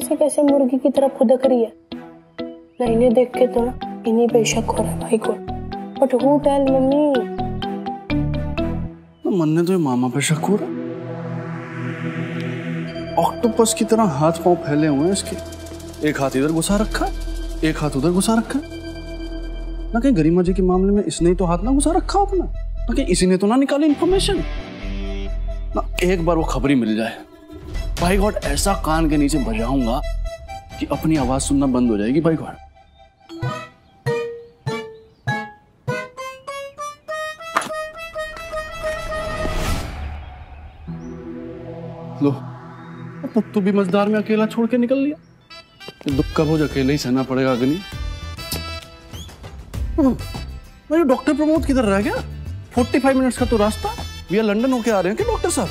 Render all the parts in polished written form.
ऐसे कैसे मुर्गी की तरह खुदक रही है? ना इन्हें देख के तो ना इन्हीं पे शक हो रहा है भाई को। But who tell mummy? मन ने तो ये मामा पे शक हो रहा। ऑक्टोपस की तरह हाथ पांव फैले हुए हैं इसके, एक हाथ इधर घुसा रखा है, एक हाथ उधर घुसा रखा है। ना कहीं गरिमा जी के मामले में इसने ही तो हाथ ना घुसा रखा अपना, ना कहीं इसी ने तो ना निकाली इंफॉर्मेशन। ना एक बार वो खबर ही मिल जाए, भाई गॉड ऐसा कान के नीचे बजाऊंगा कि अपनी आवाज सुनना बंद हो जाएगी भाई गॉड। लो पुत्तू भी मजदार में अकेला छोड़ के निकल लिया। दुख का बोझ अकेले ही सहना पड़ेगा अग्नि। भाई डॉक्टर प्रमोद किधर रह गया? 45 मिनट्स का तो रास्ता। भैया लंदन होके आ रहे हैं कि डॉक्टर साहब?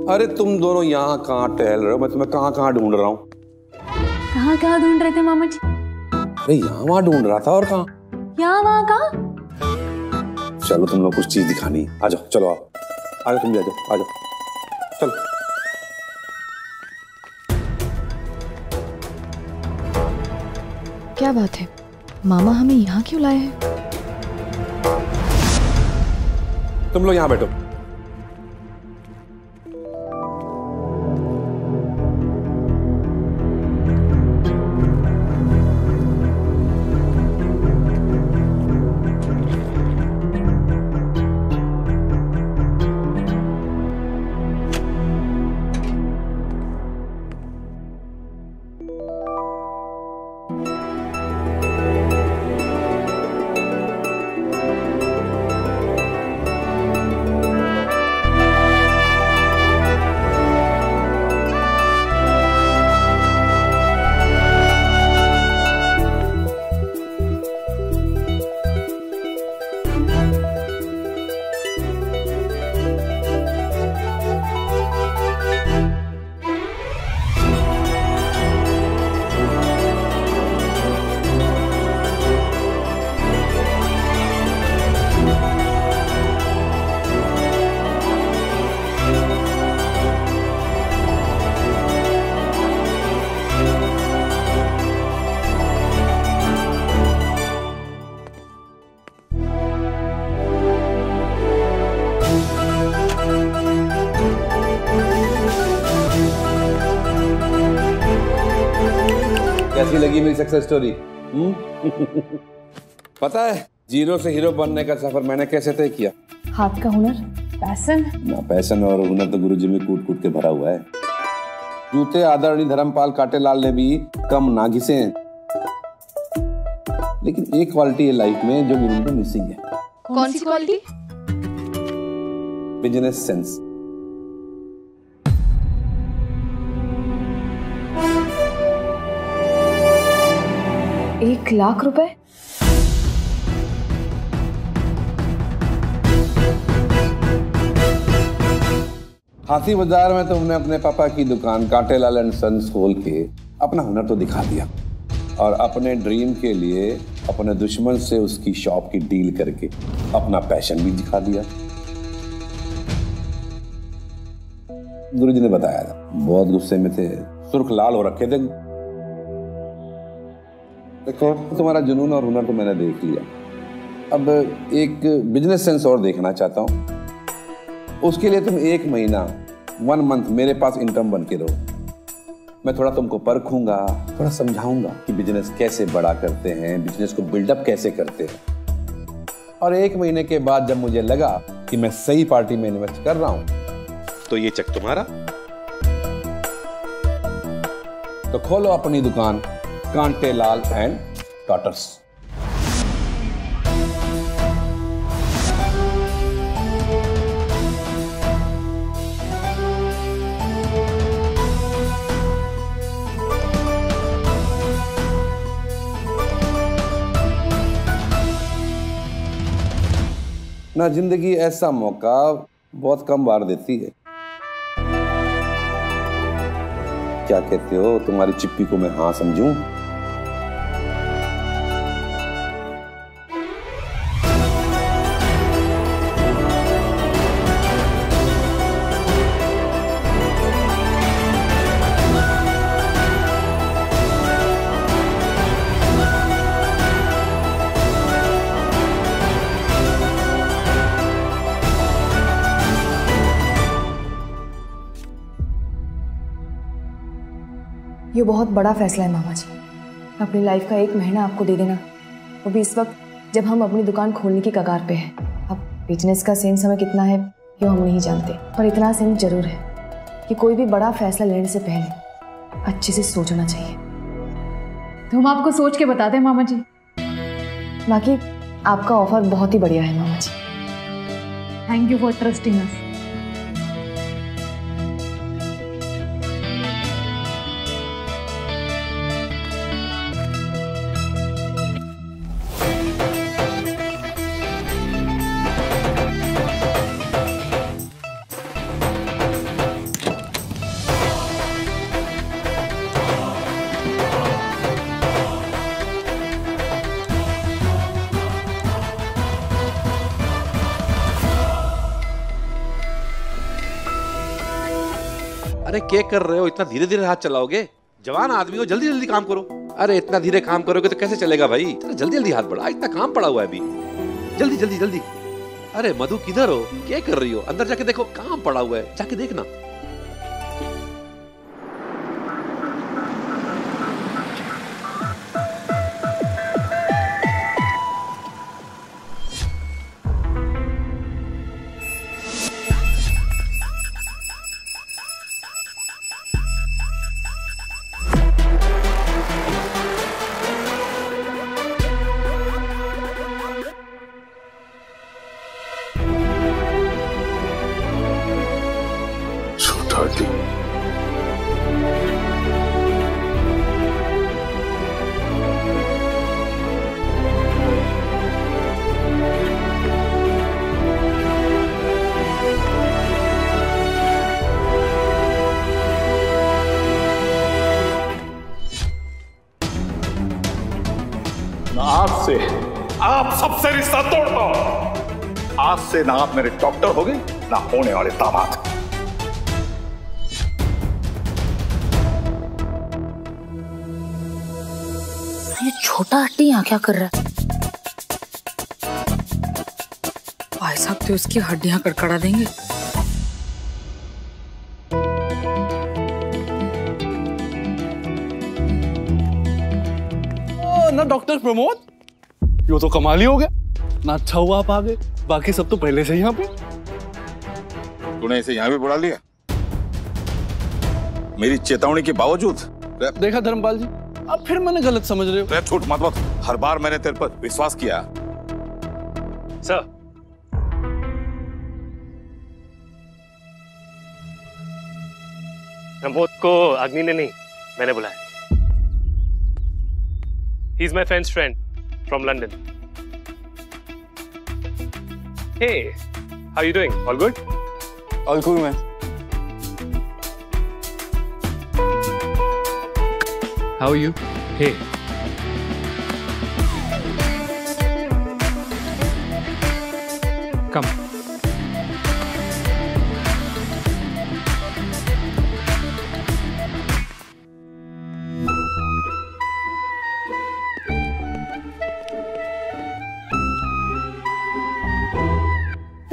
अरे तुम दोनों यहाँ कहाँ टहल रहे हो? मैं तुम्हें कहाँ कहाँ ढूंढ रहा हूँ। कहाँ कहाँ ढूंढ रहे थे मामा जी? अरे यहाँ वहाँ ढूंढ रहा था, और कहाँ? यहाँ वहाँ कहाँ? चलो तुम लोग कुछ चीज दिखानी। आ जाओ, चलो आओ, आ जाओ, तुम भी आ जाओ, आ जाओ, चलो। क्या बात है, मामा हमें यहाँ क्यों लाए हैं? तुम लोग यहाँ बैठो। कैसी लगी मेरी सक्सेस स्टोरी? पता है जीरो से हीरो बनने का सफर मैंने कैसे तय किया? हाथ का हुनर, पैशन ना, पैशन और हुनर तो गुरुजी में कूट कूट के भरा हुआ है। जूते आदरणीय धर्मपाल काटेलाल ने भी कम ना घिसे हैं, लेकिन एक क्वालिटी है लाइफ में जो गुरुजी में मिसिंग है। कौन सी क्वालिटी? Business sense. ₹1,00,000? हाथी बाजार में तुमने अपने पापा की दुकान काटेलाल एंड सन्स खोल के अपना हुनर तो दिखा दिया, और अपने ड्रीम के लिए अपने दुश्मन से उसकी शॉप की डील करके अपना पैशन भी दिखा दिया। गुरुजी ने बताया था, बहुत गुस्से में थे, सुर्ख लाल हो रखे थे। देखो तुम्हारा जुनून और हुनर तो मैंने देख लिया, अब एक बिजनेस सेंस और देखना चाहता हूं। उसके लिए तुम 1 महीना 1 मंथ मेरे पास इंटर्न बन के रहो। मैं थोड़ा तुमको परखूंगा, थोड़ा समझाऊंगा कि बिजनेस कैसे बड़ा करते हैं, बिजनेस को बिल्डअप कैसे करते हैं। और 1 महीने के बाद जब मुझे लगा कि मैं सही पार्टी में इन्वेस्ट कर रहा हूं, तो ये चेक तुम्हारा। तो खोलो अपनी दुकान कांटेलाल एंड डॉटर्स। ना जिंदगी ऐसा मौका बहुत कम बार देती है। क्या कहते हो, तुम्हारी चिप्पी को मैं हाँ समझूं? ये बहुत बड़ा फैसला है मामा जी। अपनी लाइफ का 1 महीना आपको दे देना, वो भी इस वक्त जब हम अपनी दुकान खोलने की कगार पे हैं। अब बिजनेस का सही समय कितना है ये हम नहीं जानते, पर इतना सही जरूर है कि कोई भी बड़ा फैसला लेने से पहले अच्छे से सोचना चाहिए। तो हम आपको सोच के बताते हैं मामा जी। बाकी आपका ऑफर बहुत ही बढ़िया है मामा जी। थैंक यू फॉर ट्रस्टिंग अस। अरे क्या कर रहे हो? इतना धीरे धीरे हाथ चलाओगे? जवान आदमी हो, जल्दी जल्दी काम करो। अरे इतना धीरे काम करोगे तो कैसे चलेगा भाई? जल्दी जल्दी हाथ बढ़ा, इतना काम पड़ा हुआ है अभी। जल्दी जल्दी जल्दी। अरे मधु किधर हो? क्या कर रही हो? अंदर जाके देखो, काम पड़ा हुआ है, जाके देखना। आप सबसे रिश्ता तोड़ता हूं। आज से ना आप मेरे डॉक्टर होगे ना होने वाले दामाद। ये छोटा हट्टी यहाँ क्या कर रहा है? भाई साहब तो उसकी हड्डियां कड़कड़ा देंगे। ना डॉक्टर प्रमोद, ये तो कमाल ही हो गया ना। अच्छा हुआ आप आ गए, बाकी सब तो पहले से ही यहाँ पे। तूने इसे यहाँ भी बुला लिया मेरी चेतावनी के बावजूद? देखा धर्मपाल जी, अब फिर मैंने गलत समझ रहे हो। झूठ मत मत, हर बार मैंने तेरे पर विश्वास किया। सर, प्रमोद को अग्नि ने नहीं, मैंने बुलाया। He is my friends friend from London. Hey, how you doing? All good? All cool man. How you? Hey, come.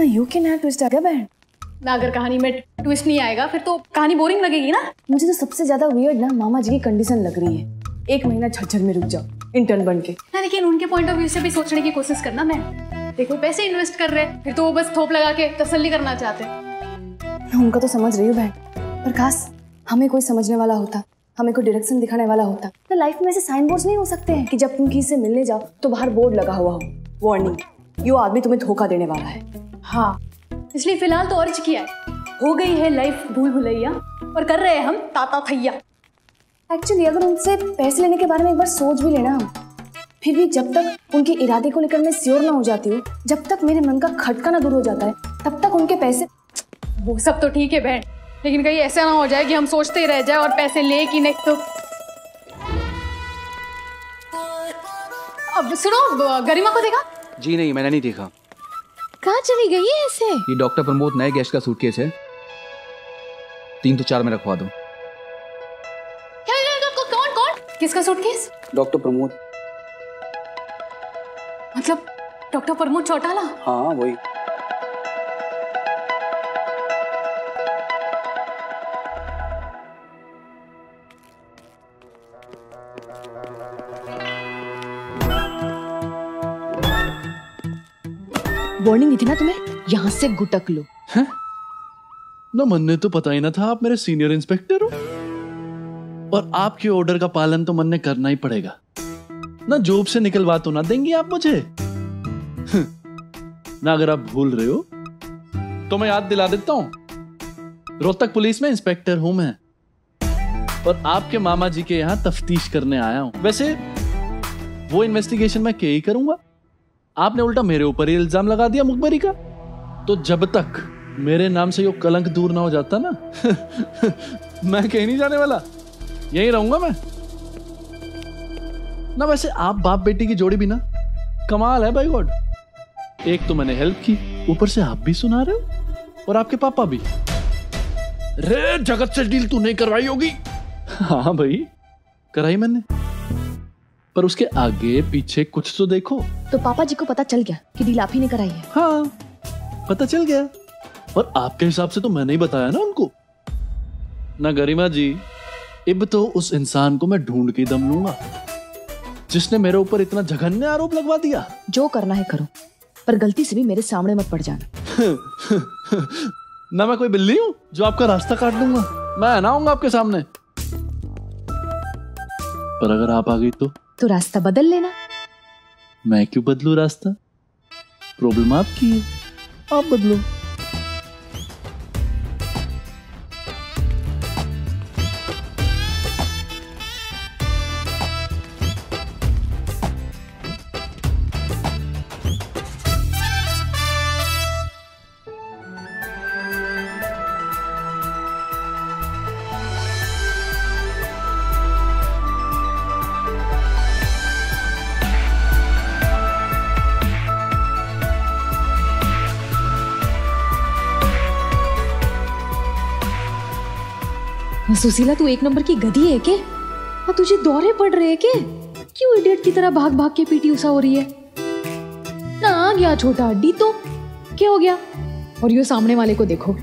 You can have twist आ गया बहन। ना अगर कहानी में ट्विस्ट नहीं आएगा फिर तो कहानी बोरिंग लगेगी ना। मुझे तो सबसे ज्यादा वियर्ड ना मामा जी की कंडीशन लग रही है। 1 महीना झज्जर में रुक जाओ इंटर्न बन के। ना लेकिन उनके पॉइंट ऑफ व्यू से भी सोचने की कोशिश करना। मैं देखो पैसे इन्वेस्ट कर रहे हैं, फिर तो वो बस थोप लगा के तसल्ली करना चाहते हैं। मैं उनका तो समझ रही हूँ बहन, पर काश हमें कोई समझने वाला होता, हमें कोई डायरेक्शन दिखाने वाला होता। तो लाइफ में ऐसे साइन बोर्ड्स नहीं हो सकते हैं कि जब तुम किसी से मिलने जाओ तो बाहर बोर्ड लगा हुआ हो, वार्निंग, यो आदमी तुम्हें धोखा देने वाला है। हाँ, इसलिए फिलहाल तो अर्ज किया है। हो गई है लाइफ भूल भुलैया और कर रहे हैं हम ताता थैया। एक्चुअली अगर उनसे पैसे लेने के बारे में एक बार सोच भी लेना, फिर भी जब तक उनके इरादे को लेकर मैं श्योर ना हो जाती हूँ, जब तक मेरे मन का खटका ना दूर हो जाता है, तब तक उनके पैसे। वो सब तो ठीक है बहन, लेकिन कहीं ऐसा ना हो जाए कि हम सोचते ही रह जाए और पैसे ले कि नहीं। तो अब सुनो, गरिमा को देखा? जी नहीं, मैंने नहीं देखा। कहाँ चली गई है ऐसे? ये डॉक्टर प्रमोद नए गेस्ट का सूटकेस है, 3 तो 4 में रखवा दो। कौन कौन? किसका सूटकेस? डॉक्टर प्रमोद। मतलब डॉक्टर प्रमोद चौटाला? हाँ वही। वार्निंग दी थी ना तुम्हें, यहाँ से गुटक लो। हैं? ना मन तो पता ही ना था आप मेरे सीनियर इंस्पेक्टर हो, और आपके ऑर्डर का पालन तो मन ने करना ही पड़ेगा ना। जॉब से निकलवा तो ना देंगी आप मुझे ना। अगर आप भूल रहे हो तो मैं याद दिला देता हूं, रोहतक पुलिस में इंस्पेक्टर हूं मैं, और आपके मामा जी के यहां तफ्तीश करने आया हूं। वैसे वो इन्वेस्टिगेशन मैं क्या ही करूंगा, आपने उल्टा मेरे ऊपर ही इल्जाम लगा दिया मुखबरी का। तो जब तक मेरे नाम से यो कलंक दूर ना हो जाता ना मैं कहीं नहीं जाने वाला, यहीं रहूंगा मैं ना। वैसे आप बाप बेटी की जोड़ी भी ना कमाल है बाय गॉड। एक तो मैंने हेल्प की, ऊपर से आप भी सुना रहे हो, और आपके पापा भी। रे जगत से डील तू नहीं करवाई होगी। हाँ भाई कराई मैंने, पर उसके आगे पीछे कुछ तो देखो। तो पापा जी को पता चल गया कि डील आप ही ने कराई है? हाँ पता चल गया, और आपके हिसाब से तो मैंने ही बताया ना उनको। ना गरिमा जी, अब तो उस इंसान को मैं ढूंढ के दम लूंगा जिसने मेरे ऊपर इतना जघन्य आरोप लगवा दिया। जो करना है करो, पर गलती से भी मेरे सामने मत पड़ जाना। ना मैं कोई बिल्ली हूं जो आपका रास्ता काट दूंगा। मैं ना आऊंगा आपके सामने, पर अगर आप आ गई तो रास्ता बदल लेना। मैं क्यों बदलूं रास्ता? प्रॉब्लम आपकी है, आप बदलो। सुशीला तू एक नंबर की गधी है के? और तुझे दौरे पड़ रहे हैं के? क्यों इडियट की तरह भाग भाग के पीटी उषा हो रही है ना? आ गया छोटा हड्डी तो क्या हो गया? और ये सामने वाले को देखो,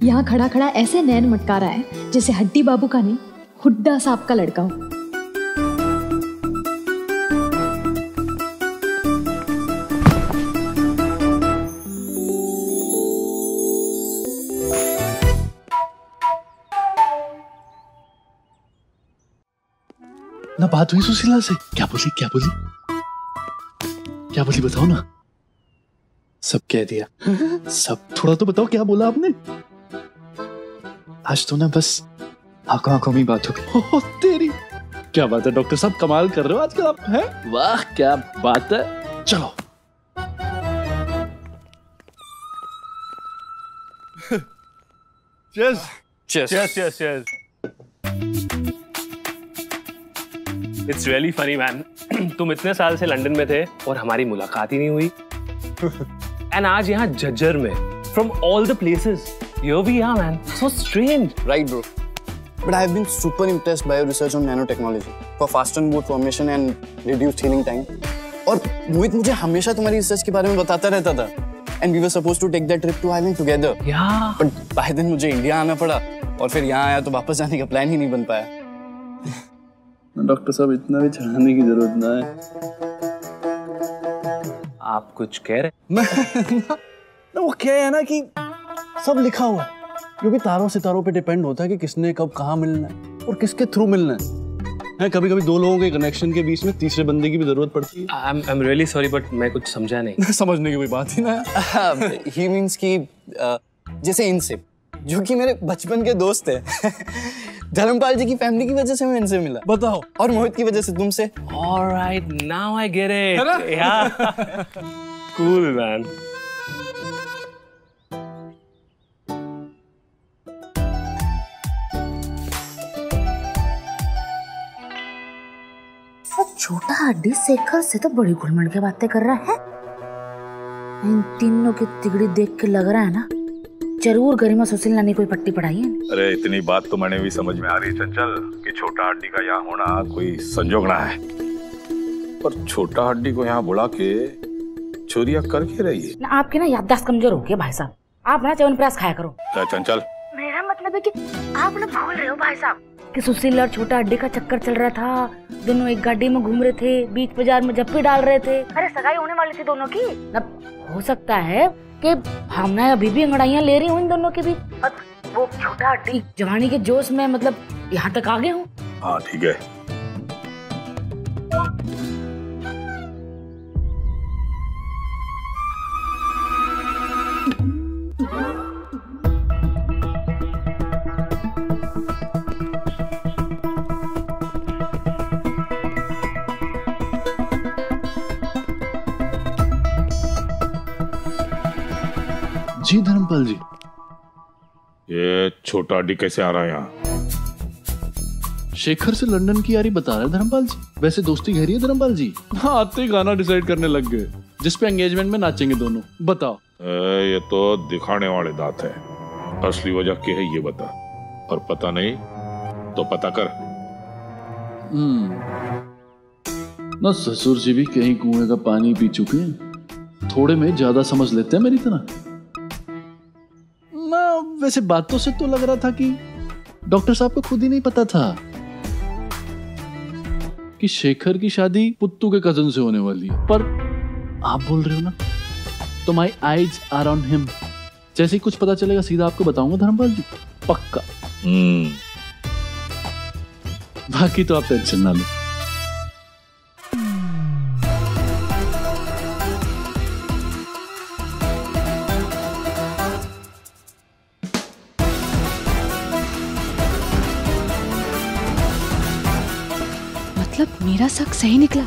यहाँ खड़ा खड़ा ऐसे नैन मटका रहा है जैसे हड्डी बाबू का नहीं, हुड्डा साहब का लड़का हो। ना बात हुई सुशीला से? क्या बोली क्या बोली क्या बोली बताओ ना। सब कह दिया सब? थोड़ा तो बताओ क्या बोला आपने। आज तो ना बस आंखों आंखों में बात हो गई। तेरी क्या बात है डॉक्टर साहब, कमाल कर रहे हो आजकल आप, हैं? वाह क्या बात है। चलो Cheers. Cheers. Cheers, cheers, cheers. It's really funny, man. तुम इतने साल से लंदन में थे और हमारी मुलाकात ही नहीं हुई। And आज यहाँ झज्जर में, from all the places, here we are, man. So strange. Right, bro. But I have been super impressed by your research on nanotechnology for faster mood formation and reduced healing time. और मोहित मुझे हमेशा तुम्हारी research के बारे में बताता रहता था। And we were supposed to take that trip to Ireland together. Yeah. But by then मुझे इंडिया आना पड़ा और फिर यहाँ आया तो वापस जाने का प्लान ही नहीं बन पाया। डॉक्टर साहब इतना भी चढ़ाने की जरूरत ना है। आप कुछ कह रहे? ना वो क्या है ना कि सब लिखा हुआ है, जो भी तारों सितारों पे डिपेंड होता है कि किसने कब कहाँ मिलना है और किसके थ्रू मिलना है। कभी कभी दो लोगों के कनेक्शन के बीच में तीसरे बंदे की भी जरूरत पड़ती है। I'm really sorry, but मैं कुछ समझा नहीं। समझने की कोई बात ही ना है। He means कि जैसे इनसे, जो कि मेरे बचपन के दोस्त है। धर्मपाल जी की फैमिली की वजह से मैं इनसे मिला। बताओ। और मोहित की वजह से तुमसे। All right, now I get it. है ना? Yeah. Cool, man. छोटा हड्डी शेखर से तो बड़ी घुलमड़ के बातें कर रहा है। इन तीनों की तिगड़ी देख के लग रहा है ना जरूर गरिमा सुशीला ने कोई पट्टी पढ़ाई है। अरे इतनी बात तो मैंने भी समझ में आ रही चंचल कि छोटा हड्डी का यहाँ होना कोई संजोग ना है, पर छोटा हड्डी को यहाँ बुला के चोरियां कर के रही है ना। आपकी ना याददाश्त कमजोर हो गई भाई साहब, आप ना च्यवनप्राश खाया करो। चंचल मेरा मतलब है कि आप ना भूल रहे हो भाई साहब, कि सुशील और छोटा हड्डी का चक्कर चल रहा था, दोनों एक गाड़ी में घूम रहे थे, बीच बाजार में जप्पी डाल रहे थे। अरे सगाई होने वाली थी दोनों की। अब हो सकता है कि भावनाएं अभी भी अंगड़ाइयां ले रही हूँ इन दोनों के बीच, पर वो छोटा हड्डी जवानी के जोश में मतलब यहाँ तक आ गए हूँ। हाँ ठीक है। जी धर्मपाल जी। ये छोटा हड्डी कैसे आ रहा है यहाँ? शेखर से लंदन की यारी बता रहे धर्मपाल जी। वैसे दोस्ती गहरी है धर्मपाल जी। हाँ, आते ही गाना डिसाइड करने लग गए जिसपे एंगेजमेंट में नाचेंगे दोनों। बताओ। ये तो दिखाने वाले दांत है, असली वजह क्या है ये बता, और पता नहीं तो पता कर। ना ससुर जी भी कहीं कुएं का पानी पी चुके हैं, थोड़े में ज्यादा समझ लेते हैं मेरी तरह ना। वैसे बातों से तो लग रहा था कि डॉक्टर साहब को खुद ही नहीं पता था कि शेखर की शादी पुत्तू के कजन से होने वाली है, पर आप बोल रहे हो ना तो my eyes are on him. जैसे ही कुछ पता चलेगा सीधा आपको बताऊंगा धर्मपाल जी, पक्का। बाकी तो आप टेंशन ना लो। मतलब मेरा शक सही निकला,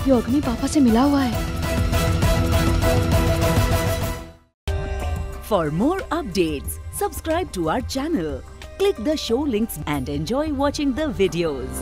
ये अग्नि पापा से मिला हुआ है। For more updates, subscribe to our channel, click the show links and enjoy watching the videos.